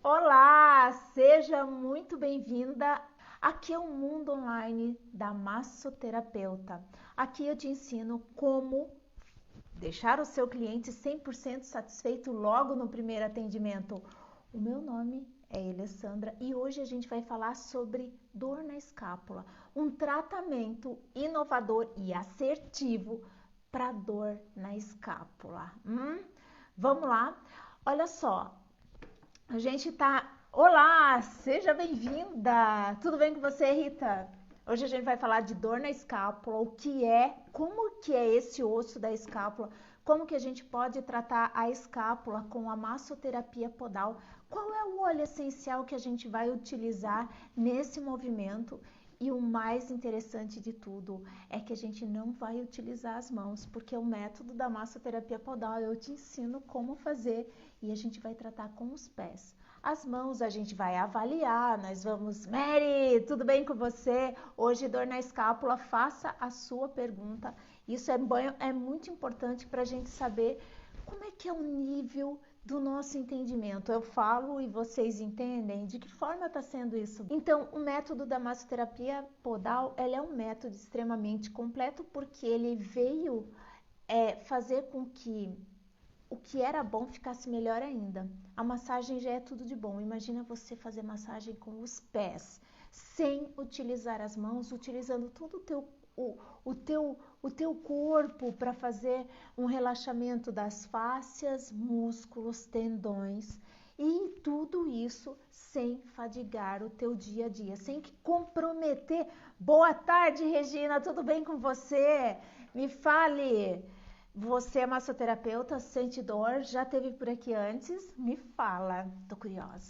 Olá, seja muito bem-vinda. Aqui é o mundo online da massoterapeuta. Aqui eu te ensino como deixar o seu cliente 100% satisfeito logo no primeiro atendimento. O meu nome é Alessandra e hoje a gente vai falar sobre dor na escápula, um tratamento inovador e assertivo para dor na escápula. Vamos lá? Olha só, a gente tá. Olá, seja bem-vinda! Tudo bem com você, Rita? Hoje a gente vai falar de dor na escápula, o que é, como que é esse osso da escápula, como que a gente pode tratar a escápula com a massoterapia podal, qual é o óleo essencial que a gente vai utilizar nesse movimento. E o mais interessante de tudo é que a gente não vai utilizar as mãos, porque o método da massoterapia podal eu te ensino como fazer e a gente vai tratar com os pés. As mãos a gente vai avaliar, nós vamos... Mary, tudo bem com você? Hoje dor na escápula, faça a sua pergunta. Isso é muito importante para a gente saber como é que é o nível do nosso entendimento. Eu falo e vocês entendem? De que forma está sendo isso? Então, o método da massoterapia podal, ele é um método extremamente completo porque ele veio fazer com que o que era bom ficasse melhor ainda. A massagem já é tudo de bom. Imagina você fazer massagem com os pés, sem utilizar as mãos, utilizando todo o teu corpo para fazer um relaxamento das fáscias, músculos, tendões e tudo isso sem fadigar o teu dia a dia, sem comprometer. Boa tarde, Regina, tudo bem com você? Me fale. Você é massoterapeuta, sente dor, já teve por aqui antes? Me fala, tô curiosa.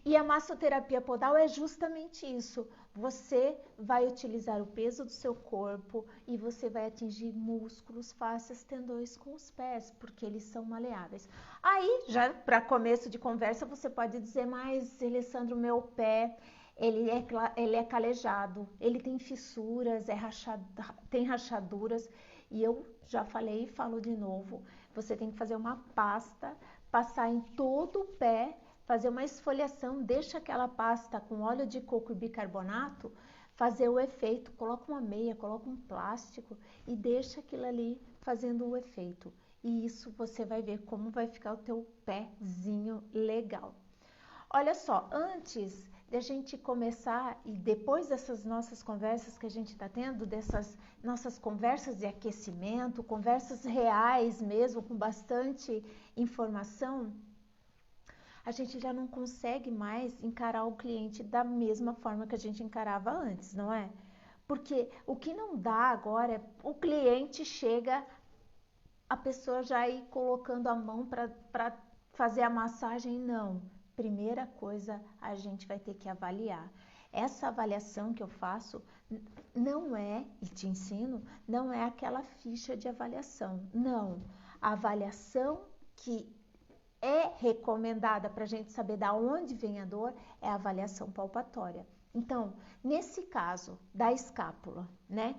E a massoterapia podal é justamente isso. Você vai utilizar o peso do seu corpo e você vai atingir músculos, fáscias, tendões com os pés, porque eles são maleáveis. Aí, já para começo de conversa, você pode dizer, mas Alessandro, meu pé, ele é calejado, ele tem fissuras, tem rachaduras. E eu já falei e falo de novo, você tem que fazer uma pasta, passar em todo o pé, fazer uma esfoliação, deixa aquela pasta com óleo de coco e bicarbonato, fazer o efeito, coloca uma meia, coloca um plástico e deixa aquilo ali fazendo o efeito. E isso você vai ver como vai ficar o teu pezinho legal. Olha só, antes de a gente começar e depois dessas nossas conversas que a gente está tendo, dessas nossas conversas de aquecimento, conversas reais mesmo, com bastante informação, a gente já não consegue mais encarar o cliente da mesma forma que a gente encarava antes, não é? Porque o que não dá agora é o cliente chega, a pessoa já ir colocando a mão para fazer a massagem, não. Primeira coisa, a gente vai ter que avaliar. Essa avaliação que eu faço não é, e te ensino, não é aquela ficha de avaliação. Não. A avaliação que é recomendada para a gente saber da onde vem a dor é a avaliação palpatória. Então, nesse caso da escápula, né?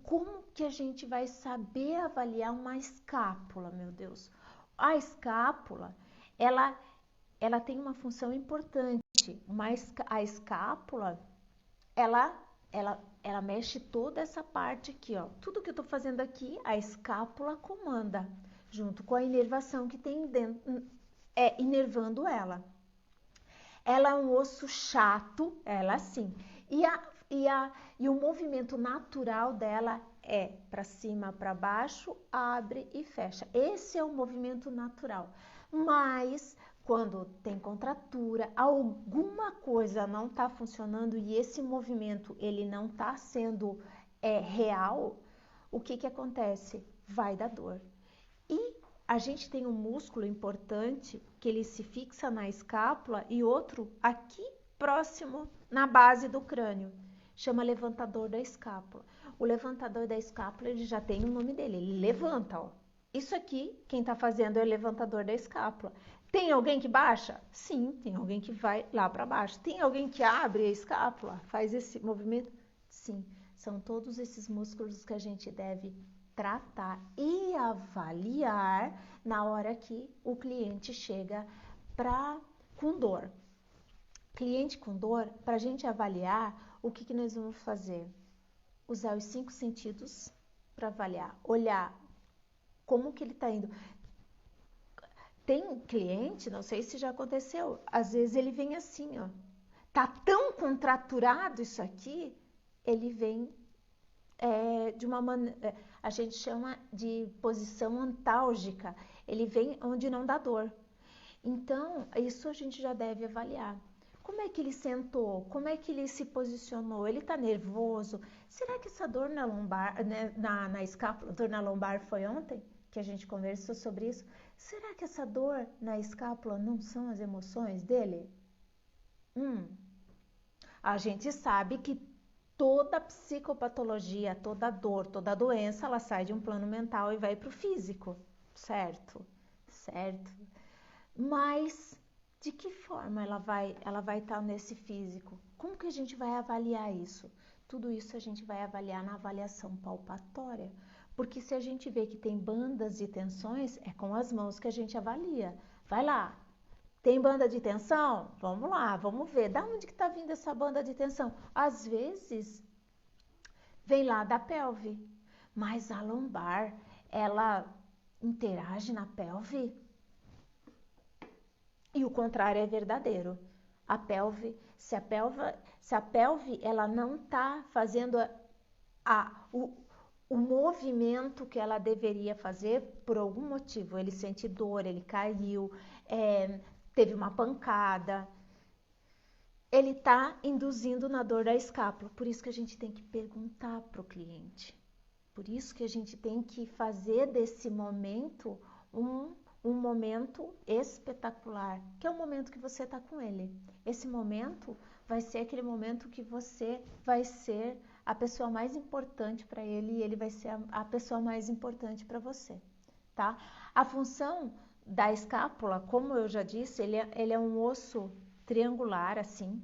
Como que a gente vai saber avaliar uma escápula, meu Deus? A escápula, ela tem uma função importante. A escápula, ela mexe toda essa parte aqui, ó. Tudo que eu tô fazendo aqui, a escápula comanda, junto com a inervação que tem dentro, inervando ela. Ela é um osso chato, ela sim. E o movimento natural dela é para cima, para baixo, abre e fecha. Esse é o movimento natural. Mas quando tem contratura, alguma coisa não está funcionando e esse movimento ele não está sendo real, o que que acontece? Vai dar dor. E a gente tem um músculo importante que ele se fixa na escápula e outro aqui próximo na base do crânio. Chama levantador da escápula. O levantador da escápula, ele já tem o nome dele, ele levanta, ó. Isso aqui, quem tá fazendo é o levantador da escápula. Tem alguém que baixa? Sim, tem alguém que vai lá para baixo. Tem alguém que abre a escápula, faz esse movimento? Sim, são todos esses músculos que a gente deve tratar e avaliar na hora que o cliente chega para com dor. Cliente com dor, para a gente avaliar, o que nós vamos fazer? Usar os 5 sentidos para avaliar, olhar como que ele está indo. Tem cliente, não sei se já aconteceu, às vezes ele vem assim, ó, tá tão contraturado isso aqui, ele vem de uma maneira, a gente chama de posição antálgica, ele vem onde não dá dor. Então, isso a gente já deve avaliar. Como é que ele sentou? Como é que ele se posicionou? Ele está nervoso? Será que essa dor na lombar, né, na escápula, dor na lombar foi ontem? Que a gente conversou sobre isso. Será que essa dor na escápula não são as emoções dele? A gente sabe que toda psicopatologia, toda dor, toda doença, ela sai de um plano mental e vai para o físico, certo? Certo. Mas de que forma ela vai estar nesse físico? Como que a gente vai avaliar isso? Tudo isso a gente vai avaliar na avaliação palpatória, porque se a gente vê que tem bandas de tensões, é com as mãos que a gente avalia. Vai lá, tem banda de tensão? Vamos lá, vamos ver. Da onde que está vindo essa banda de tensão? Às vezes, vem lá da pelve, mas a lombar, ela interage na pelve? E o contrário é verdadeiro. A pelve, se a pelve ela não está fazendo o movimento que ela deveria fazer, por algum motivo, ele sente dor, ele caiu, teve uma pancada, ele está induzindo na dor da escápula. Por isso que a gente tem que perguntar para o cliente. Por isso que a gente tem que fazer desse momento um momento espetacular, que é o momento que você está com ele. Esse momento vai ser aquele momento que você vai ser a pessoa mais importante para ele e ele vai ser a pessoa mais importante para você, tá? A função da escápula, como eu já disse, ele é um osso triangular assim,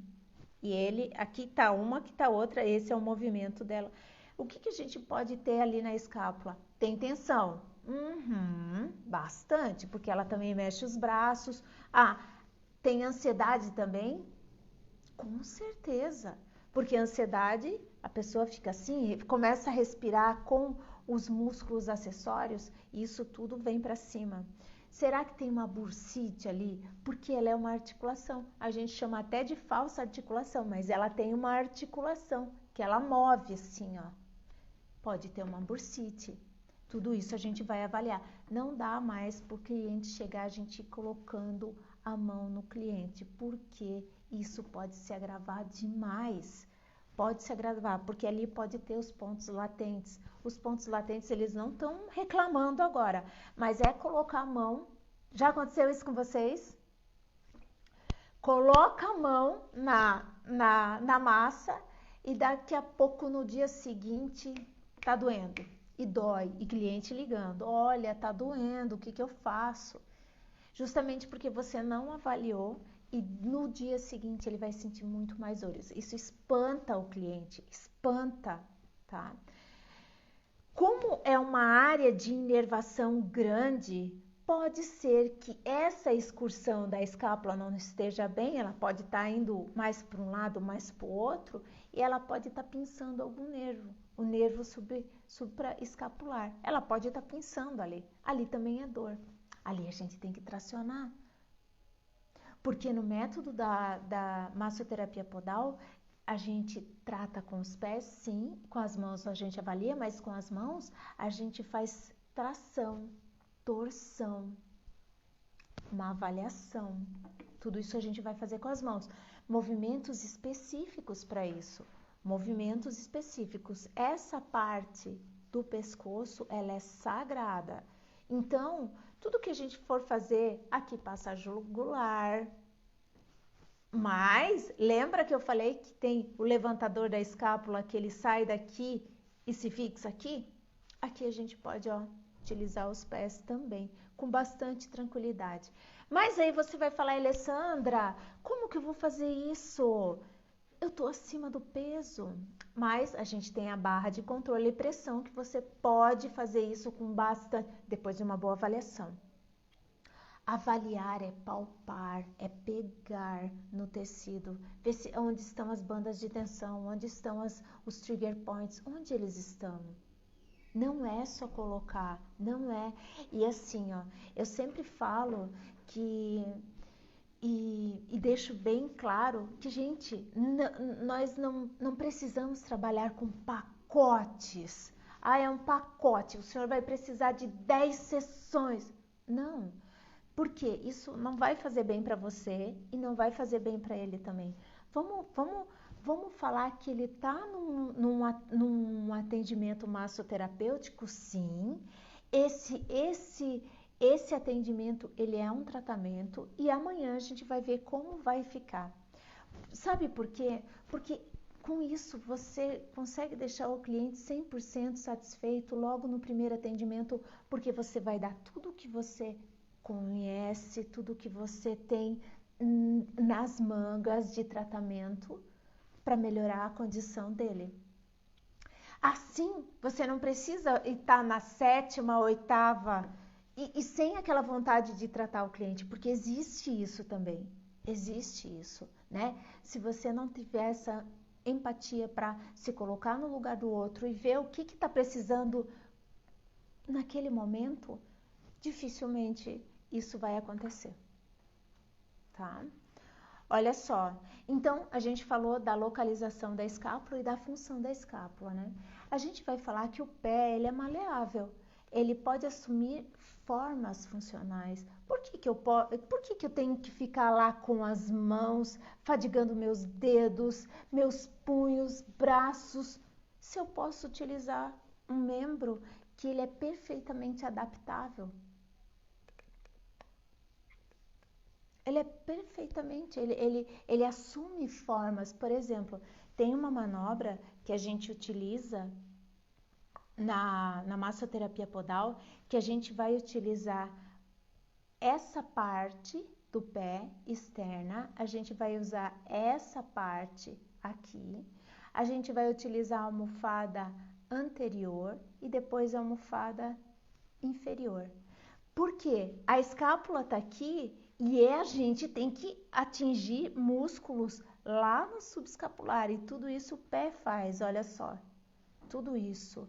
e ele, aqui tá uma, aqui tá outra, esse é o movimento dela. O que a gente pode ter ali na escápula? Tem tensão? Bastante, porque ela também mexe os braços. Tem ansiedade também? Com certeza, porque a ansiedade, a pessoa fica assim, começa a respirar com os músculos acessórios e isso tudo vem para cima. Será que tem uma bursite ali? Porque ela é uma articulação. A gente chama até de falsa articulação, mas ela tem uma articulação que ela move assim, ó. Pode ter uma bursite. Tudo isso a gente vai avaliar. Não dá mais para o cliente chegar a gente colocando a mão no cliente, porque isso pode se agravar demais. Pode se agravar, porque ali pode ter os pontos latentes. Os pontos latentes, eles não estão reclamando agora, mas é colocar a mão. Já aconteceu isso com vocês? Coloca a mão na massa e daqui a pouco, no dia seguinte, tá doendo. E dói, e cliente ligando, olha, tá doendo, o que eu faço? Justamente porque você não avaliou e no dia seguinte ele vai sentir muito mais dores. Isso espanta o cliente, espanta, tá? Como é uma área de inervação grande, pode ser que essa excursão da escápula não esteja bem, ela pode estar indo mais para um lado, mais para o outro, e ela pode estar pinçando algum nervo, o nervo supraescapular. Ela pode estar pinçando ali. Ali também é dor. Ali a gente tem que tracionar. Porque no método da massoterapia podal, a gente trata com os pés, sim, com as mãos a gente avalia, mas com as mãos a gente faz tração, torção, uma avaliação. Tudo isso a gente vai fazer com as mãos. Movimentos específicos para isso. Movimentos específicos. Essa parte do pescoço, ela é sagrada. Então, tudo que a gente for fazer, aqui passa jugular. Mas, lembra que eu falei que tem o levantador da escápula, que ele sai daqui e se fixa aqui? Aqui a gente pode, ó, utilizar os pés também, com bastante tranquilidade. Mas aí você vai falar, Alessandra, como que eu vou fazer isso? Eu tô acima do peso. Mas a gente tem a barra de controle e pressão, que você pode fazer isso com bastante, depois de uma boa avaliação. Avaliar é palpar, é pegar no tecido, ver onde estão as bandas de tensão, onde estão os trigger points, onde eles estão. Não é só colocar, não é. E assim, ó, eu sempre falo que e deixo bem claro que, gente, nós não precisamos trabalhar com pacotes. Ah, é um pacote, o senhor vai precisar de 10 sessões. Não, porque isso não vai fazer bem para você e não vai fazer bem para ele também. Vamos falar que ele está num atendimento massoterapêutico, sim. Esse atendimento, ele é um tratamento e amanhã a gente vai ver como vai ficar. Sabe por quê? Porque com isso você consegue deixar o cliente 100% satisfeito logo no primeiro atendimento, porque você vai dar tudo o que você conhece, tudo o que você tem nas mangas de tratamento para melhorar a condição dele. Assim, você não precisa estar na 7ª, 8ª e sem aquela vontade de tratar o cliente, porque existe isso também. Existe isso, né? Se você não tiver essa empatia para se colocar no lugar do outro e ver o que está precisando naquele momento, dificilmente isso vai acontecer, tá? Olha só, então a gente falou da localização da escápula e da função da escápula, né? A gente vai falar que o pé, ele é maleável, ele pode assumir formas funcionais. Por que eu tenho que ficar lá com as mãos, fadigando meus dedos, meus punhos, braços, se eu posso utilizar um membro que ele é perfeitamente adaptável? Ele é perfeitamente, ele assume formas. Por exemplo, tem uma manobra que a gente utiliza na massoterapia podal, que a gente vai utilizar essa parte do pé externa, a gente vai usar essa parte aqui, a gente vai utilizar a almofada anterior e depois a almofada inferior. Por quê? A escápula tá aqui e a gente tem que atingir músculos lá no subescapular e tudo isso o pé faz, olha só. Tudo isso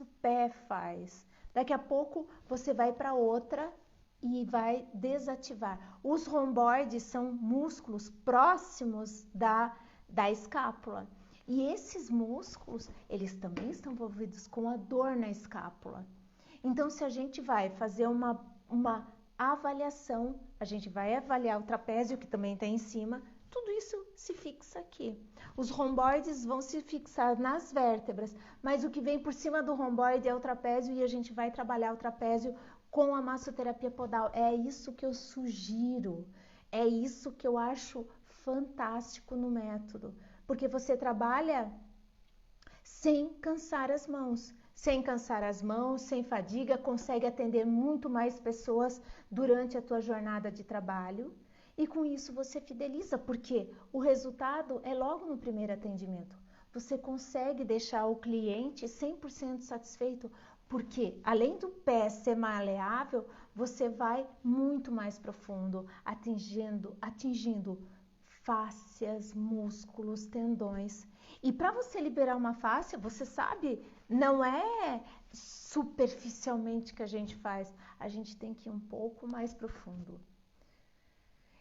o pé faz. Daqui a pouco você vai para outra e vai desativar. Os romboides são músculos próximos da escápula. E esses músculos, eles também estão envolvidos com a dor na escápula. Então, se a gente vai fazer uma avaliação, a gente vai avaliar o trapézio, que também está em cima, tudo isso se fixa aqui. Os romboides vão se fixar nas vértebras, mas o que vem por cima do romboide é o trapézio e a gente vai trabalhar o trapézio com a massoterapia podal. É isso que eu sugiro, é isso que eu acho fantástico no método, porque você trabalha sem cansar as mãos. Sem cansar as mãos, sem fadiga, consegue atender muito mais pessoas durante a tua jornada de trabalho e com isso você fideliza, porque o resultado é logo no primeiro atendimento. Você consegue deixar o cliente 100% satisfeito, porque além do pé ser maleável, você vai muito mais profundo, atingindo fáscias, músculos, tendões. E para você liberar uma fáscia, você sabe, não é superficialmente que a gente faz, a gente tem que ir um pouco mais profundo.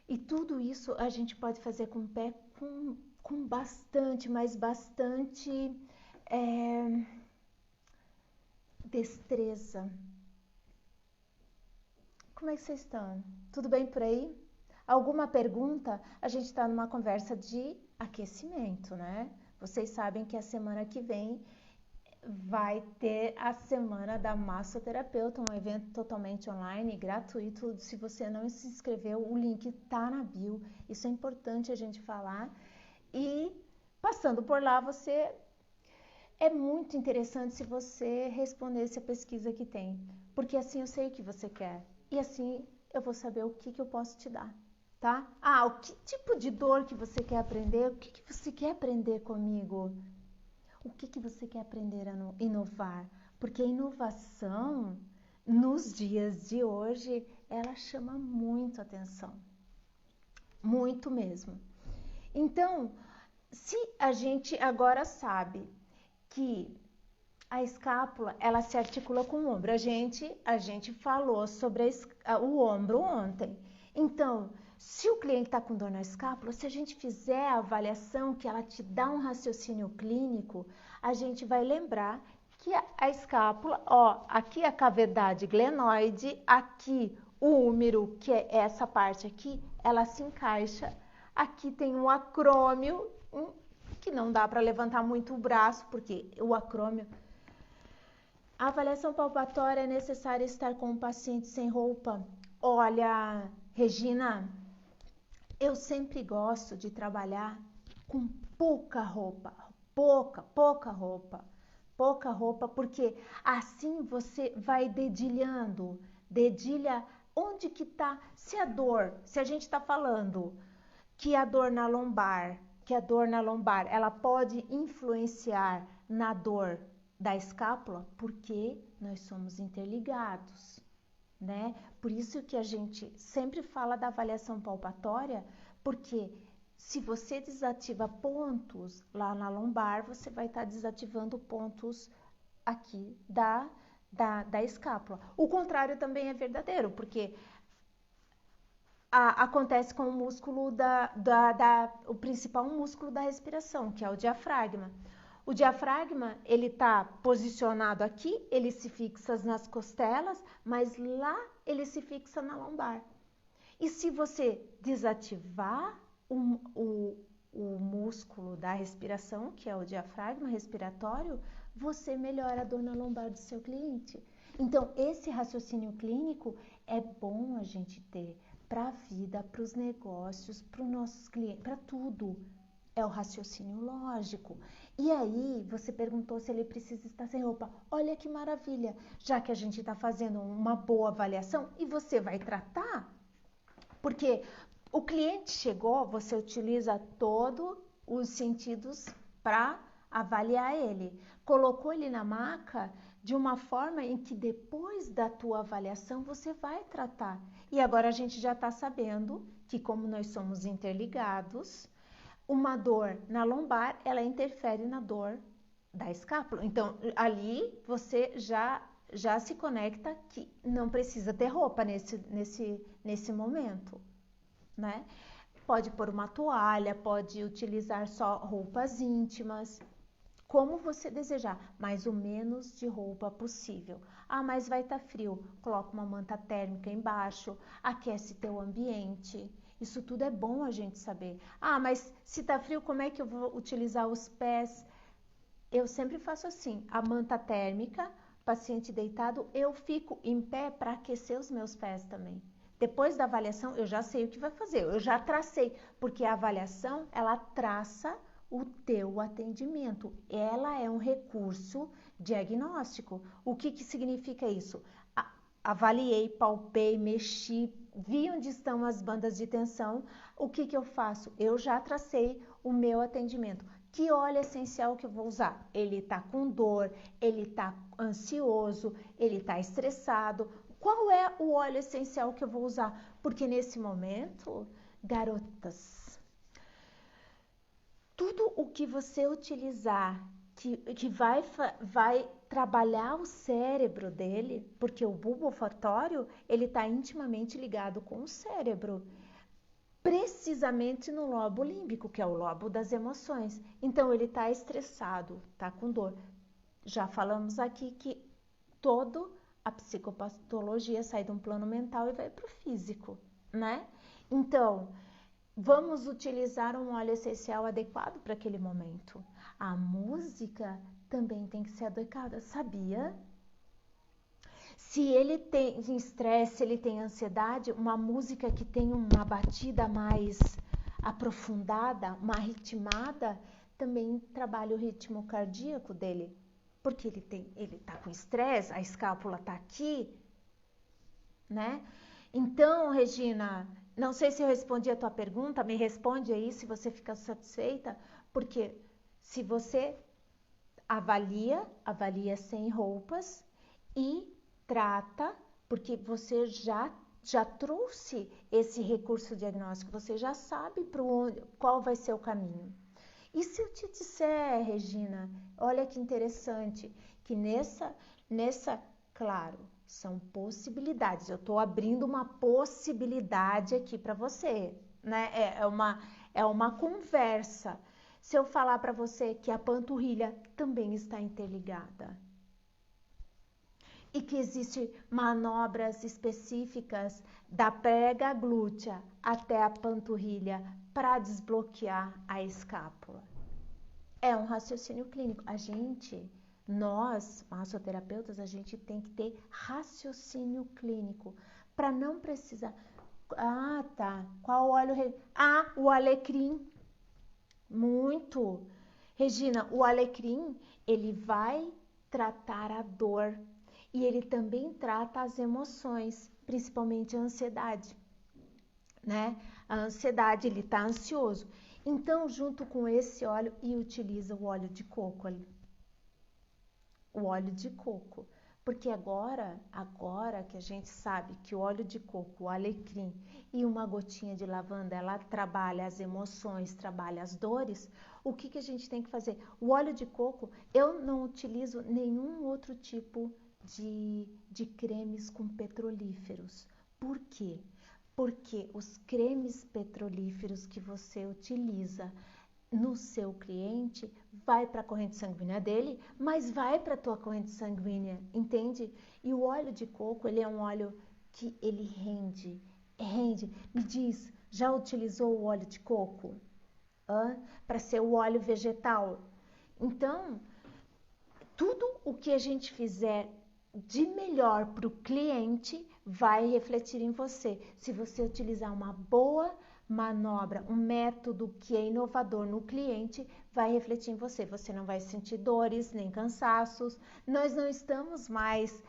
E tudo isso a gente pode fazer com o pé com bastante, mas bastante destreza. Como é que vocês estão? Tudo bem por aí? Alguma pergunta? A gente está numa conversa de aquecimento, né? Vocês sabem que a semana que vem vai ter a Semana da Massoterapeuta, um evento totalmente online, gratuito. Se você não se inscreveu, o link tá na bio. Isso é importante a gente falar. E passando por lá, é muito interessante se você respondesse a pesquisa que tem, porque assim eu sei o que você quer e assim eu vou saber o que eu posso te dar. Tá? O que tipo de dor que você quer aprender? O que você quer aprender comigo? O que você quer aprender a inovar? Porque a inovação nos dias de hoje, ela chama muito atenção. Muito mesmo. Então, se a gente agora sabe que a escápula, ela se articula com o ombro. A gente falou sobre o ombro ontem. Então, se o cliente está com dor na escápula, se a gente fizer a avaliação que ela te dá um raciocínio clínico, a gente vai lembrar que a escápula, ó, aqui a cavidade glenoide, aqui o úmero, que é essa parte aqui, ela se encaixa. Aqui tem um acrômio, que não dá para levantar muito o braço, porque o acrômio... A avaliação palpatória é necessário estar com o paciente sem roupa. Olha, Regina, eu sempre gosto de trabalhar com pouca roupa, pouca roupa, porque assim você vai dedilhando, dedilha onde que tá, se a gente está falando que a dor na lombar, ela pode influenciar na dor da escápula, porque nós somos interligados, né? Por isso que a gente sempre fala da avaliação palpatória, porque se você desativa pontos lá na lombar, você vai estar desativando pontos aqui da escápula. O contrário também é verdadeiro, porque acontece com o músculo o principal músculo da respiração, que é o diafragma. O diafragma, ele está posicionado aqui, ele se fixa nas costelas, mas lá ele se fixa na lombar. E se você desativar o músculo da respiração, que é o diafragma respiratório, você melhora a dor na lombar do seu cliente. Então, esse raciocínio clínico é bom a gente ter para a vida, para os negócios, para os nossos clientes, para tudo. É o raciocínio lógico. E aí, você perguntou se ele precisa estar sem roupa. Olha que maravilha, já que a gente está fazendo uma boa avaliação e você vai tratar, porque o cliente chegou, você utiliza todos os sentidos para avaliar ele. Colocou ele na maca de uma forma em que depois da tua avaliação você vai tratar. E agora a gente já está sabendo que como nós somos interligados, uma dor na lombar, ela interfere na dor da escápula. Então, ali você já se conecta que não precisa ter roupa nesse momento, né? Pode pôr uma toalha, pode utilizar só roupas íntimas, como você desejar, mas o menos de roupa possível. Ah, mas vai estar frio, coloca uma manta térmica embaixo, aquece teu ambiente. Isso tudo é bom a gente saber. Ah, mas se tá frio, como é que eu vou utilizar os pés? Eu sempre faço assim, a manta térmica, paciente deitado, eu fico em pé para aquecer os meus pés também. Depois da avaliação, eu já sei o que vai fazer, eu já tracei, porque a avaliação, ela traça o teu atendimento. Ela é um recurso diagnóstico. O que significa isso? Avaliei, palpei, mexi, vi onde estão as bandas de tensão. O que eu faço? Eu já tracei o meu atendimento. Que óleo essencial que eu vou usar? Ele tá com dor, ele tá ansioso, ele tá estressado. Qual é o óleo essencial que eu vou usar? Porque nesse momento, garotas, tudo o que você utilizar que vai trabalhar o cérebro dele, porque o bulbo olfatório, ele está intimamente ligado com o cérebro, precisamente no lobo límbico, que é o lobo das emoções. Então, ele está estressado, está com dor. Já falamos aqui que toda a psicopatologia sai de um plano mental e vai para o físico, né? Então, vamos utilizar um óleo essencial adequado para aquele momento. A música também tem que ser adequada, sabia? Se ele tem estresse, se ele tem ansiedade, uma música que tem uma batida mais aprofundada, uma ritmada, também trabalha o ritmo cardíaco dele. Porque ele tá com estresse, a escápula tá aqui, né? Então, Regina, não sei se eu respondi a tua pergunta, me responde aí se você fica satisfeita, porque se você avalia sem roupas e trata porque você já trouxe esse recurso diagnóstico, você já sabe qual vai ser o caminho. E se eu te disser, Regina, olha que interessante, que claro, são possibilidades. Eu estou abrindo uma possibilidade aqui para você, né? É uma conversa. Se eu falar para você que a panturrilha também está interligada e que existem manobras específicas da prega glútea até a panturrilha para desbloquear a escápula. É um raciocínio clínico. Nós, massoterapeutas, a gente tem que ter raciocínio clínico para não precisar. Ah, tá. Qual óleo? Ah, o alecrim. Muito. Regina, o alecrim, ele vai tratar a dor e ele também trata as emoções, principalmente a ansiedade, né? A ansiedade, ele tá ansioso. Então, junto com esse óleo, e utiliza o óleo de coco ali. O óleo de coco. Porque agora que a gente sabe que o óleo de coco, o alecrim e uma gotinha de lavanda, ela trabalha as emoções, trabalha as dores, o que a gente tem que fazer? O óleo de coco, eu não utilizo nenhum outro tipo de cremes com petrolíferos. Por quê? Porque os cremes petrolíferos que você utiliza no seu cliente vai para a corrente sanguínea dele, mas vai para a tua corrente sanguínea, entende? E o óleo de coco, ele é um óleo que ele rende. Me diz, já utilizou o óleo de coco? Para ser o óleo vegetal? Então, tudo o que a gente fizer de melhor para o cliente vai refletir em você. Se você utilizar uma boa manobra, um método que é inovador no cliente, vai refletir em você. Você não vai sentir dores nem cansaços. Nós não estamos mais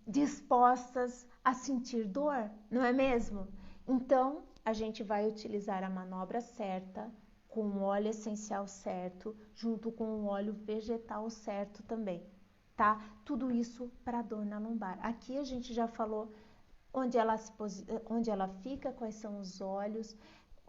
dispostas a sentir dor, não é mesmo? Então, a gente vai utilizar a manobra certa, com o óleo essencial certo, junto com o óleo vegetal certo também, tá? Tudo isso para dor na lombar. Aqui a gente já falou onde ela fica, quais são os olhos,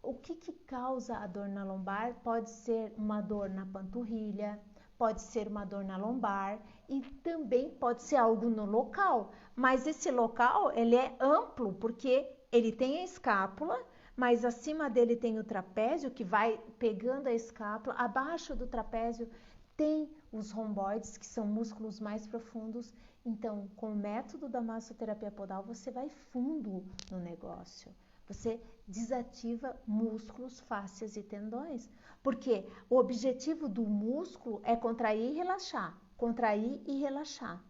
o que causa a dor na lombar. Pode ser uma dor na panturrilha, pode ser uma dor na lombar e também pode ser algo no local, mas esse local ele é amplo porque ele tem a escápula, mas acima dele tem o trapézio que vai pegando a escápula, abaixo do trapézio tem os romboides, que são músculos mais profundos. Então, com o método da massoterapia podal, você vai fundo no negócio. Você desativa músculos, fáscias e tendões. Porque o objetivo do músculo é contrair e relaxar. Contrair e relaxar.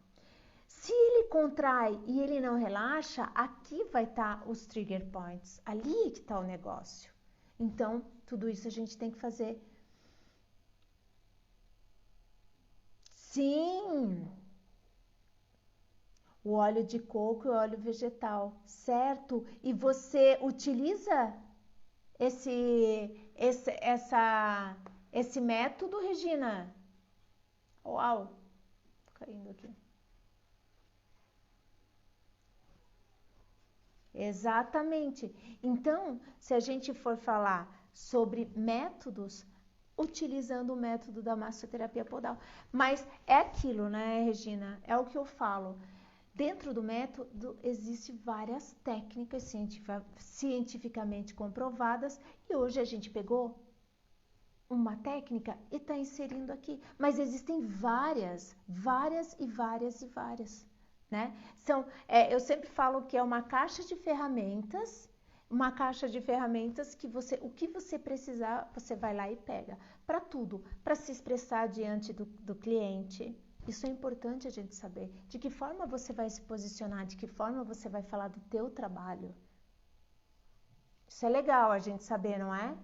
Se ele contrai e ele não relaxa, aqui vai estar os trigger points. Ali que está o negócio. Então, tudo isso a gente tem que fazer. Sim! O óleo de coco e o óleo vegetal, certo? E você utiliza esse método, Regina? Uau! Caindo aqui. Exatamente. Então, se a gente for falar sobre métodos, utilizando o método da massoterapia podal. Mas é aquilo, né, Regina? É o que eu falo. Dentro do método existem várias técnicas cientificamente comprovadas e hoje a gente pegou uma técnica e está inserindo aqui. Mas existem várias, né? Eu sempre falo que é uma caixa de ferramentas que o que você precisar, você vai lá e pega. Para tudo, para se expressar diante do cliente. Isso é importante a gente saber. De que forma você vai se posicionar, de que forma você vai falar do teu trabalho. Isso é legal a gente saber, não é?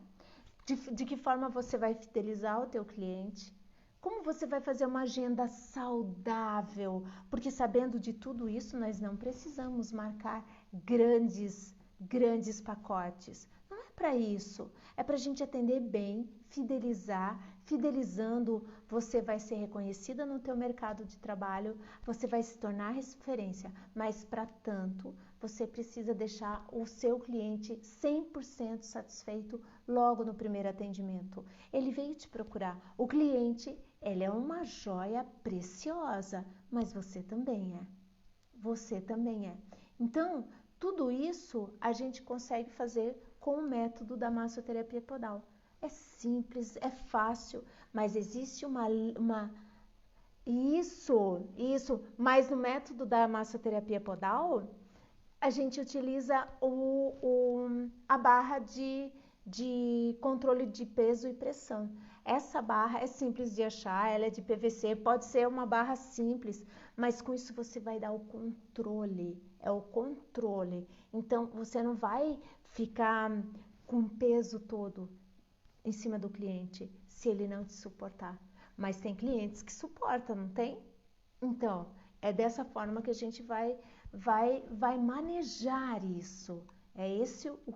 De que forma você vai fidelizar o teu cliente. Como você vai fazer uma agenda saudável? Porque sabendo de tudo isso, nós não precisamos marcar grandes pacotes. Não é para isso. É para a gente atender bem, fidelizar. Fidelizando, você vai ser reconhecida no teu mercado de trabalho, você vai se tornar referência. Mas, para tanto, você precisa deixar o seu cliente 100% satisfeito logo no primeiro atendimento. Ele veio te procurar. O cliente, ele é uma joia preciosa, mas você também é. Você também é. Então, tudo isso a gente consegue fazer com o método da massoterapia podal. É simples, é fácil, mas existe Isso, mas no método da massoterapia podal, a gente utiliza a barra de controle de peso e pressão. Essa barra é simples de achar, ela é de PVC, pode ser uma barra simples, mas com isso você vai dar o controle, é o controle. Então, você não vai ficar com o peso todo em cima do cliente, se ele não te suportar. Mas tem clientes que suportam, não tem? Então, é dessa forma que a gente vai manejar isso. É esse o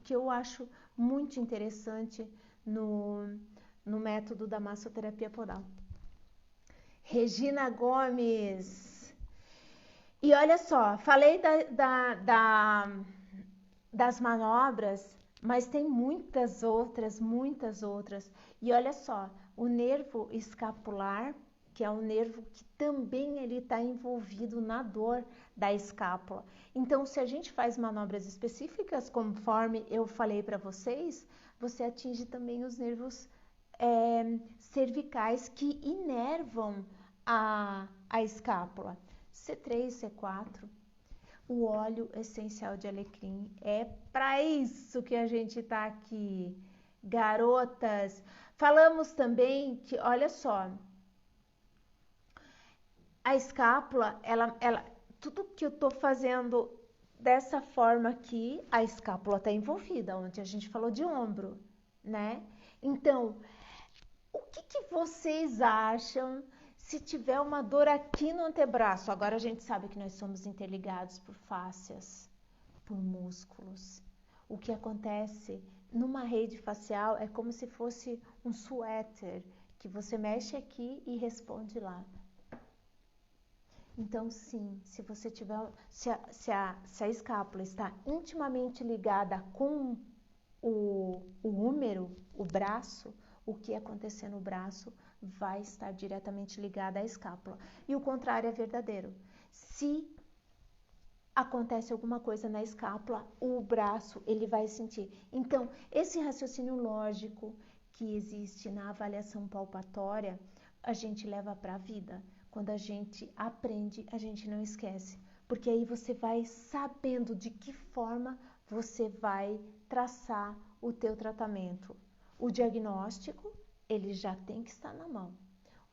que eu acho muito interessante no método da massoterapia podal. Regina Gomes. E olha só, falei das manobras, mas tem muitas outras. E olha só, o nervo escapular, que é um nervo que também ele está envolvido na dor da escápula. Então, se a gente faz manobras específicas, conforme eu falei para vocês, você atinge também os nervos cervicais que inervam a escápula. C3, C4. O óleo essencial de alecrim é para isso que a gente está aqui, garotas. Falamos também que, olha só, a escápula, tudo que eu tô fazendo dessa forma aqui, a escápula tá envolvida, onde a gente falou de ombro, né? Então, o que vocês acham se tiver uma dor aqui no antebraço? Agora a gente sabe que nós somos interligados por fáscias, por músculos. O que acontece numa rede facial é como se fosse um suéter, que você mexe aqui e responde lá. Então, sim, se você tiver, se a escápula está intimamente ligada com o húmero, o braço, o que acontecer no braço vai estar diretamente ligado à escápula. E o contrário é verdadeiro. Se acontece alguma coisa na escápula, o braço ele vai sentir. Então, esse raciocínio lógico que existe na avaliação palpatória, a gente leva para a vida. Quando a gente aprende, a gente não esquece. Porque aí você vai sabendo de que forma você vai traçar o teu tratamento. O diagnóstico, ele já tem que estar na mão.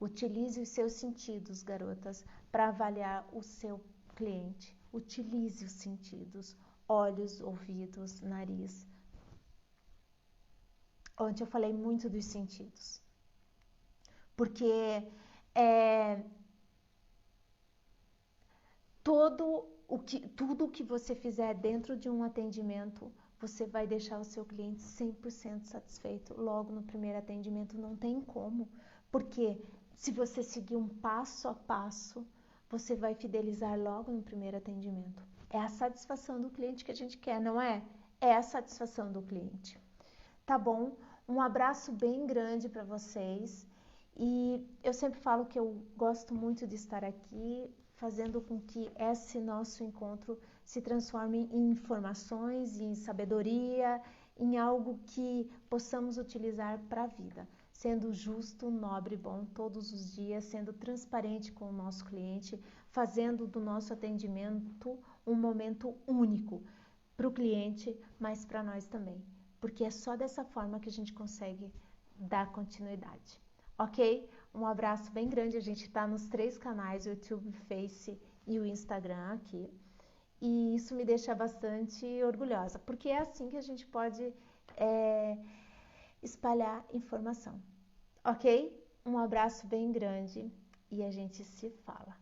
Utilize os seus sentidos, garotas, para avaliar o seu cliente. Utilize os sentidos, olhos, ouvidos, nariz. Ontem eu falei muito dos sentidos. Porque tudo o que você fizer dentro de um atendimento, você vai deixar o seu cliente 100% satisfeito logo no primeiro atendimento, não tem como. Porque se você seguir um passo a passo, você vai fidelizar logo no primeiro atendimento. É a satisfação do cliente que a gente quer, não é? É a satisfação do cliente. Tá bom? Um abraço bem grande para vocês. E eu sempre falo que eu gosto muito de estar aqui, fazendo com que esse nosso encontro se transforme em informações, em sabedoria, em algo que possamos utilizar para a vida, sendo justo, nobre e bom todos os dias, sendo transparente com o nosso cliente, fazendo do nosso atendimento um momento único para o cliente, mas para nós também, porque é só dessa forma que a gente consegue dar continuidade. Ok? Um abraço bem grande, a gente está nos 3 canais, o YouTube, Face e o Instagram aqui. E isso me deixa bastante orgulhosa, porque é assim que a gente pode espalhar informação. Ok? Um abraço bem grande e a gente se fala.